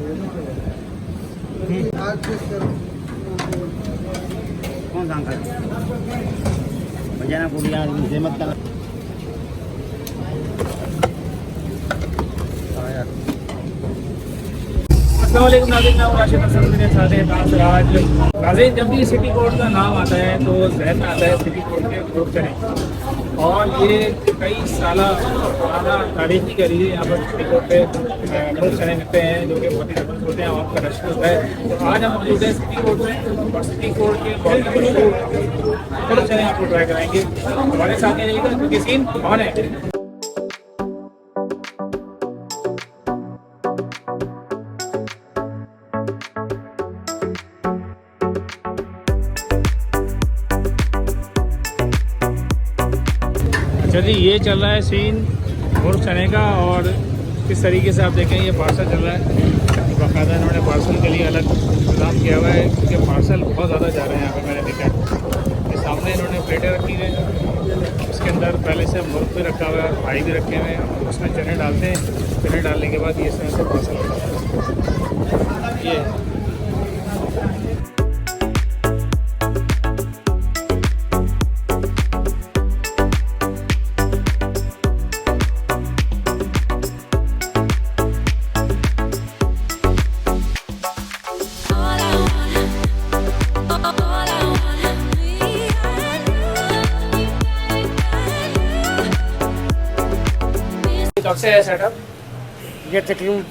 कौन सा अंकल बजाना पूरी यार मुझे मत कर अस्सलामुअलैकुम नाज़रीन, मैं राशिद हसन मेरे साथ हैं आज। नाज़रीन, जब भी सिटी कोर्ट का नाम आता है तो जहन में आता है सिटी कोर्ट के फ्रूट चने, और ये कई साल पुराना तारीखी करीब यहाँ पर सिटी कोर्ट पे फ्रूट चने मिलते हैं जो कि बहुत ही ज़बरदस्त होते हैं, आपका रश होता है। तो आज हम मौजूद हैं सिटी कोर्ट में और सिटी कोर्ट के बहुत ही मशहूर फ्रूट चने आपको ट्राई कराएंगे। हमारे साथ रहिएगा क्योंकि सीन ऑन है। अच्छा जी, ये चल रहा है सीन मुर्ग चने का, और किस तरीके से आप देखें ये पार्सल चल रहा है। बाकायदा इन्होंने पार्सल के लिए अलग इंतज़ाम किया हुआ है क्योंकि पार्सल बहुत ज़्यादा जा रहे हैं यहाँ पे। मैंने देखा है ये सामने इन्होंने प्लेटें रखी हैं, उसके अंदर पहले से मुर्ग भी रखा हुआ है, फ्राई भी रखे हुए हैं, उसमें चने डालते हैं। चने डालने के बाद ये इस तरह से पार्सल ये कब से है सेटअप? ये तकरीबन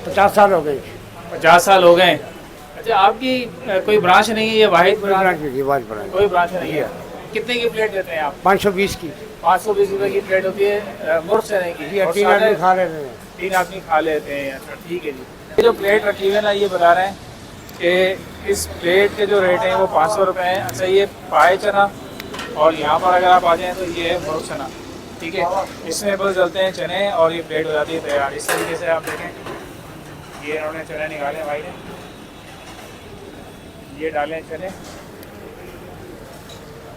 50 साल हो गए। 50 साल हो गए। अच्छा, आपकी कोई ब्रांच नहीं है, ये वाहिद ब्रांच? कोई ब्रांच नहीं है। कितने की प्लेट देते हैं आप? 520 की। 520 रुपये की प्लेट होती है मुर्ग चने की। 3 आदमी खा लेते हैं। 3 आदमी खा लेते हैं। अच्छा ठीक है जी। ये जो प्लेट रखी हुई है ना, ये बता रहे हैं कि इस प्लेट के जो रेट हैं वो 500 रुपये हैं। अच्छा, ये पाए चना, और यहाँ पर अगर आप आ जाएँ तो ये है मुर्ग चना, ठीक है। इसमें बस डलते हैं चने और ये प्लेट हो जाती है तैयार। इस तरीके से आप देखें, ये इन्होंने चने निकाले भाई ने, ये डालें चने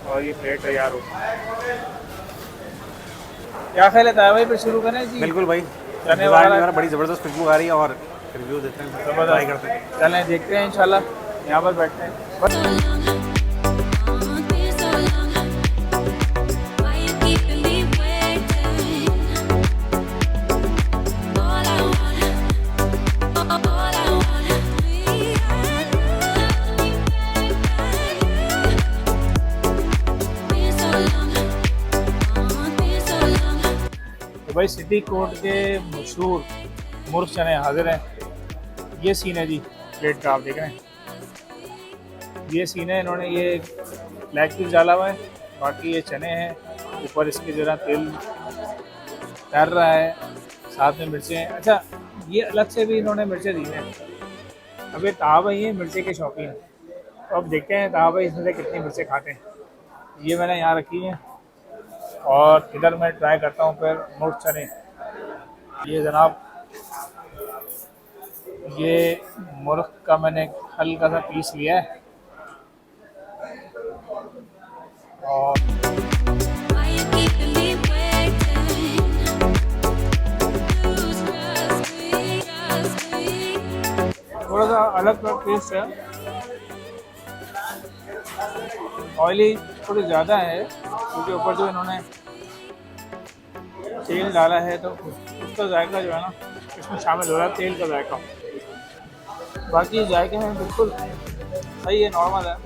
और ये प्लेट तैयार हो। क्या ख्याल है भाई, फिर शुरू करें जी? बिल्कुल भाई, चने वाला बड़ी ज़बरदस्त खुशबू आ रही है और रिव्यू देते हैं, ट्राई करते हैं। चलें देखते हैं इंशाल्लाह। यहाँ पर बैठते हैं। भाई सिटी कोर्ट के मशहूर मुर्ग चने हाजिर हैं। ये सीन है जी प्लेट का, आप देख रहे हैं ये सीन है। इन्होंने ये लेग पीस डाला हुआ है, बाकी ये चने हैं, ऊपर इसके जरा तेल तैर रहा है, साथ में मिर्चें। अच्छा, ये अलग से भी इन्होंने मिर्चें दी हैं। अब ये ताहा भाई हैं मिर्चे के शौकीन, तो अब देखते हैं ताहा भाई इसमें से कितनी मिर्चें खाते हैं। ये मैंने यहाँ रखी हैं और इधर मैं ट्राई करता हूँ फिर मुर्ग चने। ये जनाब, ये मुर्ग का मैंने हल्का सा पीस लिया है और थोड़ा सा अलग टेस्ट है। ऑयली थोड़ी ज़्यादा है क्योंकि ऊपर जो इन्होंने तेल डाला है तो उसका जायका जो है ना इसमें शामिल हो रहा है, तेल का जायका। बाकी जायके में बिल्कुल सही है, नॉर्मल है।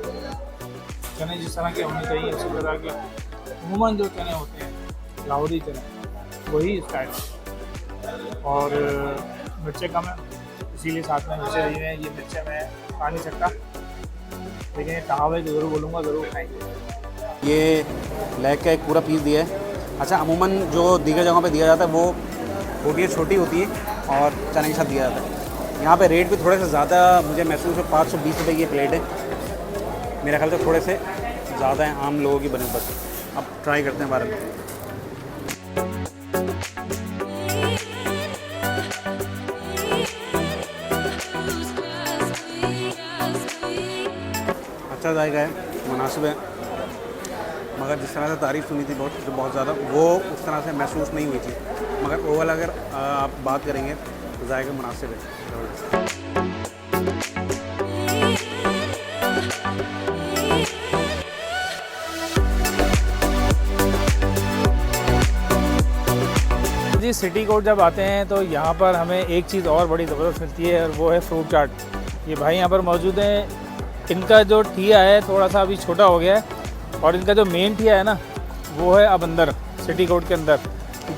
चने जिस तरह के होने चाहिए उसी तरह के अमूमन जो चने होते हैं, लाहौरी चने, वही स्टाइल है। और मिर्चें कम है इसीलिए साथ में मिर्चें दी हैं। ये मिर्चें मैं खा नहीं सकता, लेकिन ये कहावे ज़रूर बोलूँगा, ज़रूर खाएंगे। ये लेग का एक पूरा पीस दिया है। अच्छा, अमूमन जो दीगर जगहों पे दिया जाता है वो बोटियाँ छोटी होती है और चने के साथ दिया जाता है। यहाँ पे रेट भी थोड़े से ज़्यादा मुझे महसूस हो, 520 रुपये की प्लेट है। मेरे ख्याल से थोड़े से ज़्यादा हैं आम लोगों की बनस्बत। अब ट्राई करते हैं बारे में। अच्छा जायका है, मुनासिब है, मगर जिस तरह से तारीफ़ सुनी थी बहुत ज़्यादा, वो उस तरह से महसूस नहीं हुई थी। मगर ओवरऑल अगर आप बात करेंगे तो जायका मुनासिब है। जी सिटी कोर्ट जब आते हैं तो यहाँ पर हमें एक चीज़ और बड़ी ज़बरदस्त मिलती है और वो है फ्रूट चाट। ये भाई यहाँ पर मौजूद हैं। इनका जो ठिया है थोड़ा सा अभी छोटा हो गया है और इनका जो मेन ठिया है ना वो है अब अंदर सिटी कोर्ट के अंदर।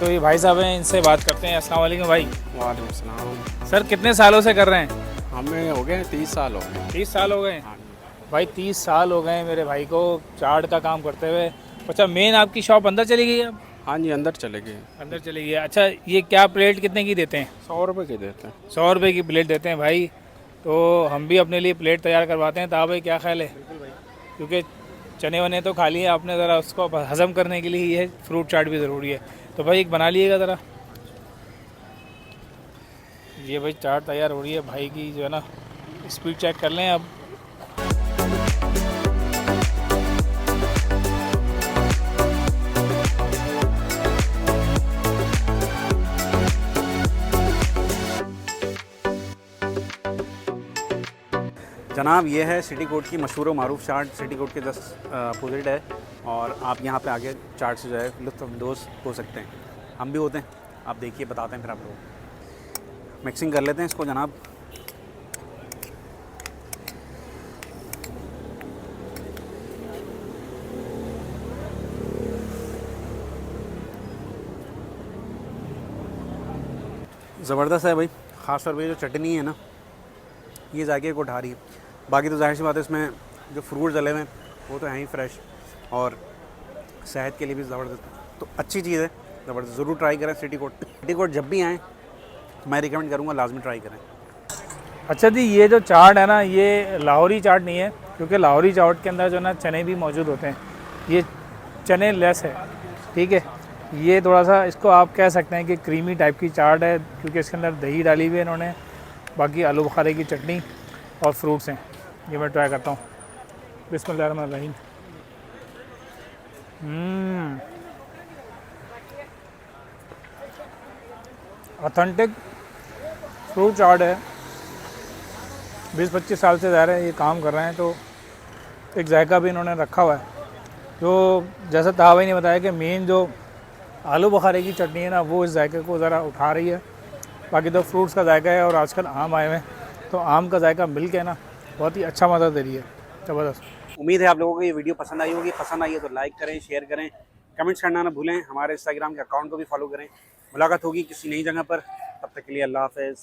तो ये भाई साहब हैं, इनसे बात करते हैं। अस्सलाम वालेकुम भाई। वालेकुम सलाम। सर कितने सालों से कर रहे हैं? हमें हो गए 30 साल हो गए। 30 साल हो गए हाँ। भाई 30 साल हो गए मेरे भाई को चाट का काम करते हुए। अच्छा मेन आपकी शॉप अंदर चली गई है अब? हाँ जी, अंदर चले गए। अंदर चली गई है। अच्छा ये क्या प्लेट कितने की देते हैं? 100 रुपये के देते हैं। 100 रुपये की प्लेट देते हैं भाई। तो हम भी अपने लिए प्लेट तैयार करवाते हैं। तो भाई क्या ख्याल है? क्योंकि चने वने तो खा लिए आपने, ज़रा उसको हज़म करने के लिए ये फ्रूट चाट भी ज़रूरी है। तो भाई एक बना लीजिएगा ज़रा। ये भाई चाट तैयार हो रही है भाई की, जो है ना स्पीड चेक कर लें अब। जनाब ये है सिटी कोर्ट की मशहूर व मारूफ चाट, सिटी कोर्ट के जस्ट अपोजिट है और आप यहाँ पे आके चाट से जो है लुत्फ़अंदोज़ हो सकते हैं। हम भी होते हैं, आप देखिए बताते हैं फिर आप लोग। मिक्सिंग कर लेते हैं इसको जनाब। ज़बरदस्त है भाई, ख़ास तौर पे जो चटनी है ना ये जाके को उठा रही है। बाकी तो जाहिर सी बात है इसमें जो फ्रूट डले हुए हैं वो तो हैं ही फ्रेश और सेहत के लिए भी ज़बरदस्त। तो अच्छी चीज़ है, ज़बरदस्त। ज़रूर ट्राई करें सिटी कोर्ट जब भी आएँ मैं रिकमेंड करूँगा लाजमी ट्राई करें। अच्छा जी ये जो चाट है ना ये लाहौरी चाट नहीं है, क्योंकि लाहौरी चाट के अंदर जो ना चने भी मौजूद होते हैं। ये चने लेस है, ठीक है। ये थोड़ा सा इसको आप कह सकते हैं कि क्रीमी टाइप की चाट है, क्योंकि इसके अंदर दही डाली हुई है इन्होंने, बाकी आलू बुखारे की चटनी और फ्रूट्स हैं। ये मैं ट्राई करता हूँ। बिस्मिल्लाहिर्रहमानिर्रहीम। ऑथेंटिक फ्रूट चाट है। 20-25 साल से ज़्यादा ये काम कर रहे हैं, तो एक जायका भी इन्होंने रखा हुआ है। जो जैसा ताहा भाई ने बताया कि मेन जो आलू बुखारे की चटनी है ना वो इस जायके को ज़रा उठा रही है। बाकी तो फ्रूट्स का जायका है और आजकल आम आए हुए हैं, तो आम का जायका मिल के ना बहुत ही अच्छा मज़ा दे रही है। ज़बरदस्त। उम्मीद है आप लोगों को ये वीडियो पसंद आई होगी। पसंद आई है तो लाइक करें, शेयर करें, कमेंट्स करना ना भूलें। हमारे इंस्टाग्राम के अकाउंट को भी फॉलो करें। मुलाकात होगी किसी नई जगह पर, तब तक के लिए अल्लाह हाफ़िज़।